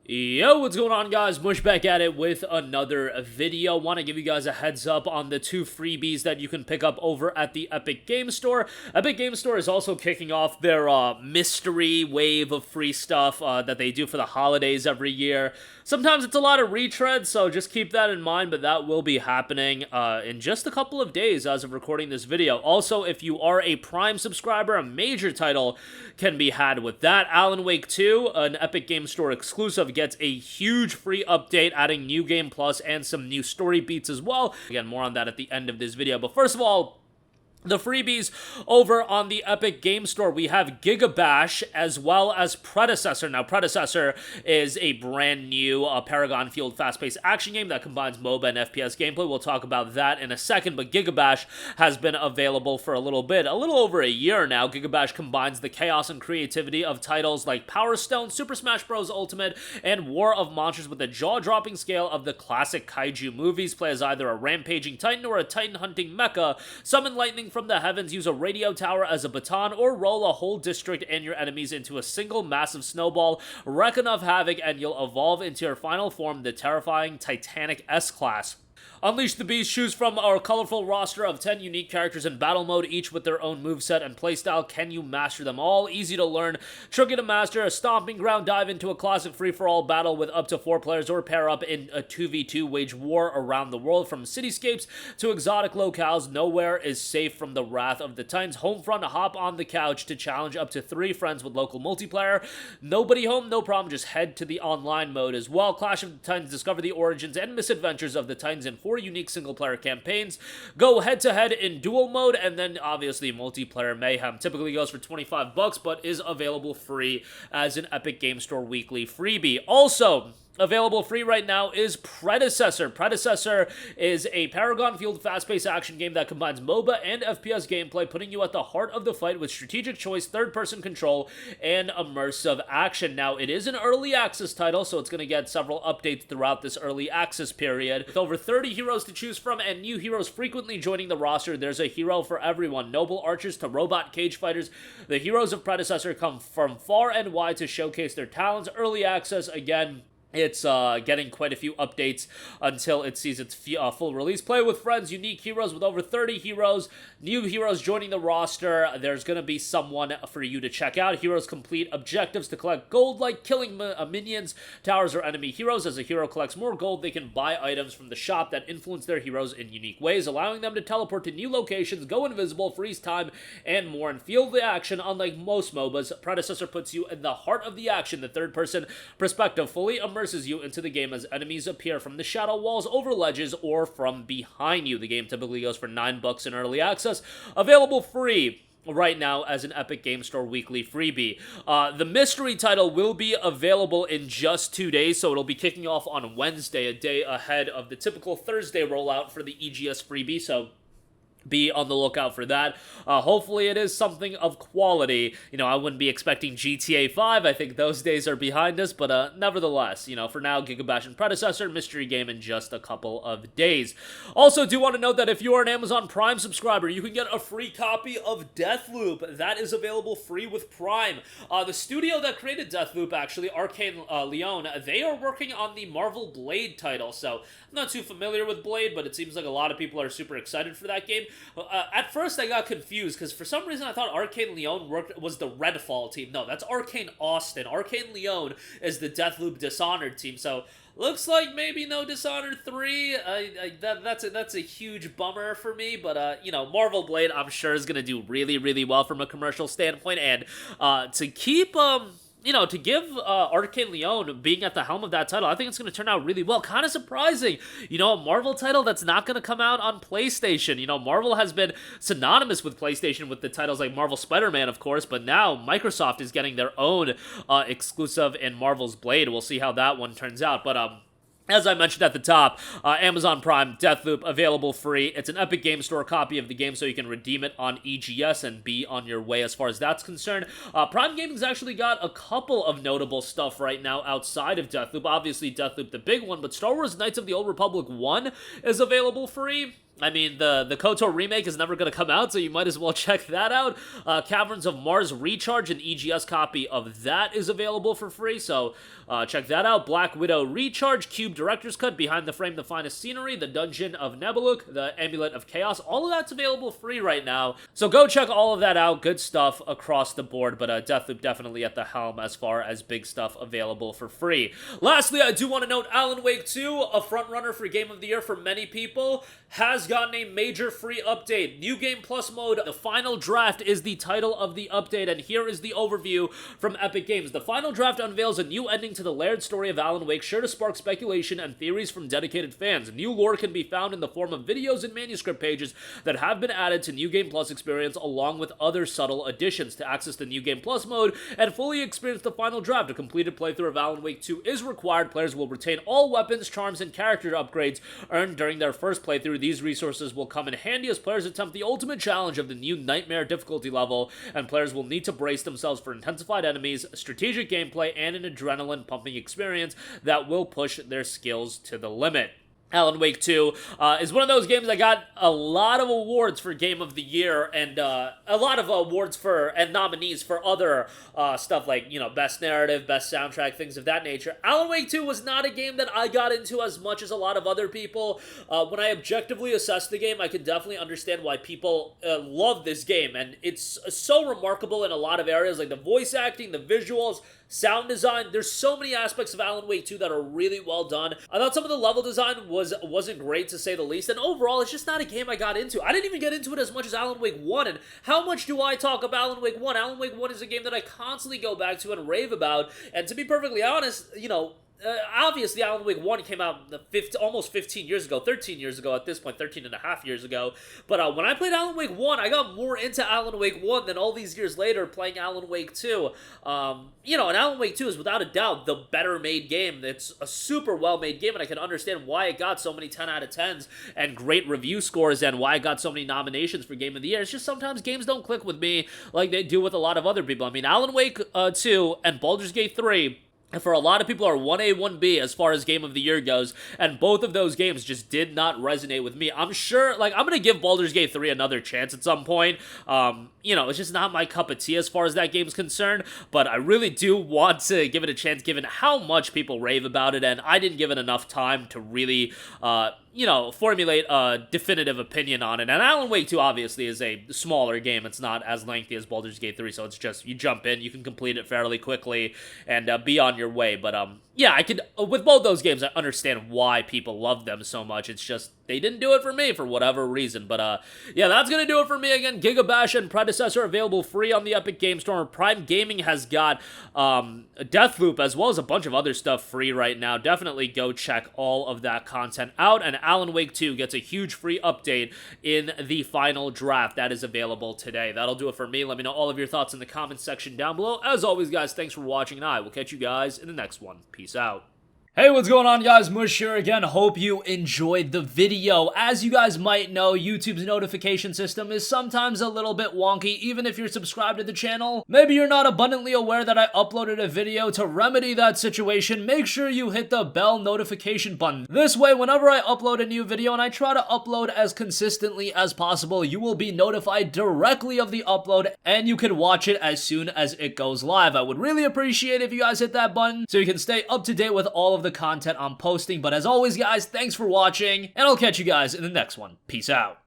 Yo, what's going on, guys? Mush back at it with another video. Want to give you guys a heads up on the 2 freebies that you can pick up over at the Epic Game Store. Epic Game Store is also kicking off their mystery wave of free stuff that they do for the holidays every year. Sometimes it's a lot of retreads, so just keep that in mind, but that will be happening in just a couple of days as of recording this video. Also, if you are a Prime subscriber, a major title can be had with that. Alan Wake 2, an Epic Game Store exclusive, gets a huge free update, adding New Game Plus and some new story beats as well. Again, more on that at the end of this video. But first of all, the freebies over on the Epic Game Store, we have GigaBash as well as Predecessor. Now, Predecessor is a brand new Paragon-fueled fast-paced action game that combines MOBA and FPS gameplay. We'll talk about that in a second, but GigaBash has been available for a little over a year now. GigaBash combines the chaos and creativity of titles like Power Stone, Super Smash Bros. Ultimate, and War of Monsters with the jaw-dropping scale of the classic kaiju movies. Play as either a rampaging titan or a titan-hunting mecha, summon lightning from the heavens, use a radio tower as a baton, or roll a whole district and your enemies into a single massive snowball, wreak enough havoc, and you'll evolve into your final form, the terrifying Titanic S-Class. Unleash the Beast, choose from our colorful roster of 10 unique characters in battle mode, each with their own moveset and playstyle. Can you master them all? Easy to learn, tricky to master, a stomping ground. Dive into a classic free-for-all battle with up to 4 players, or pair up in a 2v2, wage war around the world. From cityscapes to exotic locales, nowhere is safe from the wrath of the Titans. Homefront, hop on the couch to challenge up to 3 friends with local multiplayer. Nobody home, no problem, just head to the online mode as well. Clash of the Titans, discover the origins and misadventures of the Titans in 4 unique single-player campaigns. Go head-to-head in dual mode, and then obviously multiplayer mayhem. Typically goes for $25, but is available free as an Epic Game Store weekly freebie. Also, available free right now is Predecessor. Predecessor is a Paragon-fueled fast-paced action game that combines MOBA and FPS gameplay, putting you at the heart of the fight with strategic choice, third-person control, and immersive action. Now, it is an early access title, so it's going to get several updates throughout this early access period. With over 30 heroes to choose from and new heroes frequently joining the roster, there's a hero for everyone. Noble archers to robot cage fighters, the heroes of Predecessor come from far and wide to showcase their talents. Early access, again, it's getting quite a few updates until it sees its full release. Play with friends, unique heroes with over 30 heroes, new heroes joining the roster. There's going to be someone for you to check out. Heroes complete objectives to collect gold, like killing minions, towers, or enemy heroes. As a hero collects more gold, they can buy items from the shop that influence their heroes in unique ways, allowing them to teleport to new locations, go invisible, freeze time, and more, and feel the action. Unlike most MOBAs, Predecessor puts you in the heart of the action. The third-person perspective fully immerses you into the game as enemies appear from the shadow walls, over ledges, or from behind you. The game typically goes for $9 in early access, available free right now as an Epic Game Store weekly freebie. The mystery title will be available in just 2 days, so it'll be kicking off on Wednesday, a day ahead of the typical Thursday rollout for the EGS freebie, so be on the lookout for that. Hopefully it is something of quality. You know, I wouldn't be expecting GTA 5. I think those days are behind us, but nevertheless, you know, for now, GigaBash and Predecessor, mystery game in just a couple of days. Also, do want to note that if you are an Amazon Prime subscriber, you can get a free copy of Deathloop. That is available free with Prime. The studio that created Deathloop, actually, Arcane Leon, they are working on the Marvel Blade title, so I'm not too familiar with Blade, but it seems like a lot of people are super excited for that game. At first, I got confused, because for some reason I thought Arcane Leon was the Redfall team. No, that's Arcane Austin. Arcane Leon is the Deathloop Dishonored team, so looks like maybe no Dishonored 3. That's a huge bummer for me, but, you know, Marvel Blade, I'm sure, is going to do really, really well from a commercial standpoint, and to keep, you know, to give Arcane Leon being at the helm of that title, I think it's going to turn out really well. Kind of surprising. You know, a Marvel title that's not going to come out on PlayStation. You know, Marvel has been synonymous with PlayStation with the titles like Marvel Spider-Man, of course, but now Microsoft is getting their own exclusive in Marvel's Blade. We'll see how that one turns out, but, as I mentioned at the top, Amazon Prime, Deathloop, available free. It's an Epic Game Store copy of the game, so you can redeem it on EGS and be on your way as far as that's concerned. Prime Gaming's actually got a couple of notable stuff right now outside of Deathloop. Obviously, Deathloop, the big one, but Star Wars Knights of the Old Republic 1 is available free. I mean, the KOTOR remake is never going to come out, so you might as well check that out. Caverns of Mars Recharge, an EGS copy of that is available for free, so check that out. Black Widow Recharge, Cube Director's Cut, Behind the Frame, The Finest Scenery, The Dungeon of Nebuluk, The Amulet of Chaos, all of that's available free right now, so go check all of that out. Good stuff across the board, but Deathloop definitely at the helm as far as big stuff available for free. Lastly, I do want to note Alan Wake 2, a frontrunner for Game of the Year for many people, has gotten a major free update. New Game Plus mode, The Final Draft is the title of the update, and here is the overview from Epic Games. The Final Draft unveils a new ending to the layered story of Alan Wake, sure to spark speculation and theories from dedicated fans. New lore can be found in the form of videos and manuscript pages that have been added to New Game Plus experience, along with other subtle additions. To access the New Game Plus mode and fully experience the Final Draft, a completed playthrough of Alan Wake 2 is required. Players will retain all weapons, charms, and character upgrades earned during their first playthrough. These resources will come in handy as players attempt the ultimate challenge of the new Nightmare difficulty level, and players will need to brace themselves for intensified enemies, strategic gameplay, and an adrenaline-pumping experience that will push their skills to the limit. Alan Wake 2 is one of those games that got a lot of awards for Game of the Year and a lot of awards for and nominees for other stuff like, you know, Best Narrative, Best Soundtrack, things of that nature. Alan Wake 2 was not a game that I got into as much as a lot of other people. When I objectively assess the game, I can definitely understand why people love this game, and it's so remarkable in a lot of areas, like the voice acting, the visuals, sound design. There's so many aspects of Alan Wake 2 that are really well done. I thought some of the level design wasn't great, to say the least, and overall, it's just not a game I got into. I didn't even get into it as much as Alan Wake 1, and how much do I talk about Alan Wake 1? Alan Wake 1 is a game that I constantly go back to and rave about, and to be perfectly honest, you know, obviously, Alan Wake 1 came out almost 15 years ago, 13 years ago at this point, 13 and a half years ago. But when I played Alan Wake 1, I got more into Alan Wake 1 than all these years later playing Alan Wake 2. You know, and Alan Wake 2 is without a doubt the better made game. It's a super well made game, and I can understand why it got so many 10 out of 10s and great review scores, and why it got so many nominations for Game of the Year. It's just sometimes games don't click with me like they do with a lot of other people. I mean, Alan Wake 2 and Baldur's Gate 3, for a lot of people, are 1A, 1B as far as Game of the Year goes, and both of those games just did not resonate with me. I'm sure, like, I'm going to give Baldur's Gate 3 another chance at some point. You know, it's just not my cup of tea as far as that game's concerned, but I really do want to give it a chance given how much people rave about it, and I didn't give it enough time to really, you know, formulate a definitive opinion on it. And Alan Wake 2 obviously is a smaller game. It's not as lengthy as Baldur's Gate 3, so it's just, you jump in, you can complete it fairly quickly, and be on your way. But, yeah, I could, with both those games, I understand why people love them so much. It's just, they didn't do it for me for whatever reason. But, yeah, that's gonna do it for me. Again, GigaBash and Predecessor available free on the Epic Game Store. Prime Gaming has got, Deathloop, as well as a bunch of other stuff free right now. Definitely go check all of that content out, and Alan Wake 2 gets a huge free update in the Final Draft that is available today. That'll do it for me. Let me know all of your thoughts in the comments section down below. As always, guys, thanks for watching, and I will catch you guys in the next one. Peace out. Hey, what's going on, guys? Mush here again. Hope you enjoyed the video. As you guys might know, YouTube's notification system is sometimes a little bit wonky, even if you're subscribed to the channel. Maybe you're not abundantly aware that I uploaded a video. To remedy that situation, make sure you hit the bell notification button. This way, whenever I upload a new video, and I try to upload as consistently as possible, you will be notified directly of the upload, and you can watch it as soon as it goes live. I would really appreciate it if you guys hit that button so you can stay up to date with all of the content I'm posting. But as always, guys, thanks for watching, and I'll catch you guys in the next one. Peace out.